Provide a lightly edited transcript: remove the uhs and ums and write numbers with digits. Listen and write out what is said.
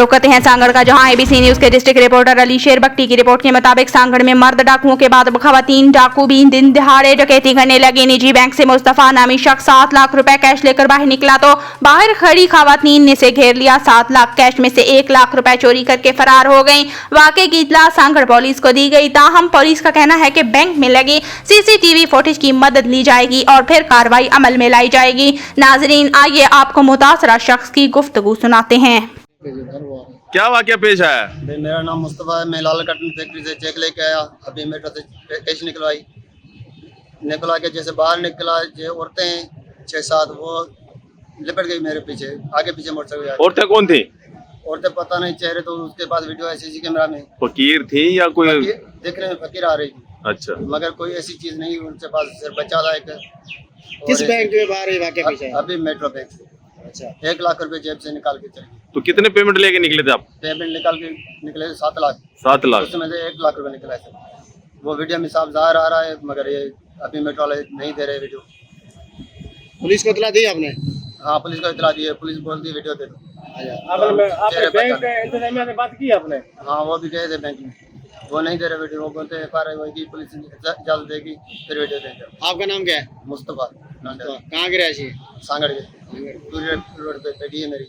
रुख करते हैं सांगड़ का, जहां एबीसी न्यूज के डिस्ट्रिक्ट रिपोर्टर अली शेर बख्ती की रिपोर्ट के मुताबिक सांगड़ में मर्द डाकुओं के बाद खवातीन डाकू भी दिन दिहाड़े डकैती करने लगे। निजी बैंक से मुस्तफा नामी शख्स 7 लाख रुपए कैश लेकर बाहर निकला तो बाहर खड़ी खवातीन ने से घेर लिया। 7 लाख कैश में से 1 लाख रुपए चोरी करके फरार हो गई। वाकई की इत्तला सांगड़ पुलिस को दी गई। ताहम पुलिस का कहना है कि बैंक में लगी सीसीटीवी फुटेज की मदद ली जाएगी और फिर कार्रवाई अमल में लाई जाएगी। नाजरीन, आइए आपको मुतासरा शख्स की गुफ्तगू सुनाते हैं। क्या वाकया पेश आया? मेरा नाम मुस्तफा है। मैं लाल कटन फैक्ट्री से चेक लेके आया, अभी मेट्रो से कैश निकलवा के जैसे बाहर निकला, जो औरतें 6-7 वो लिपट गई मेरे पीछे, आगे पीछे मोटरसाइकिल। औरतें कौन थी? औरतें पता नहीं, चेहरे तो उसके पास वीडियो है सीसी कैमरा में। फकीर थी या कोई? देखने में फकीर आ रही थी, अच्छा, मगर कोई ऐसी चीज नहीं उनके पास, सिर्फ बच्चा था एक। किस बैंक में बाहर ये वाकया पेश आया? अभी मेट्रो बैंक से। अच्छा, 1 लाख रुपए जेब से निकाल के चले गए। तो कितने पेमेंट लेके निकले थे आप? पेमेंट निकाल के निकले 7 लाख। 7 लाख। उसमें से 1 लाख रुपए निकला है सर। वो वीडियो में साफ ज़ाहिर आ रहा है, मगर ये अभी मेट्रो वाले नहीं दे रहे वीडियो। पुलिस को इतला दी आपने? हाँ, पुलिस को इतला दी है। पुलिस बोलती है वीडियो दे दो। आपने बैंक के इंतजामिया से बात की आपने? हाँ, वो भी गए थे बैंक में, वो नहीं दे रहे वीडियो। वो बोलते हैं FIR होगी, पुलिस जल्द देगी, फिर वीडियो देंगे। आपका नाम क्या है? मुस्तफा। कहाँ के रहशी? सांगड़ के पूरी रोड पे पेटी है मेरी।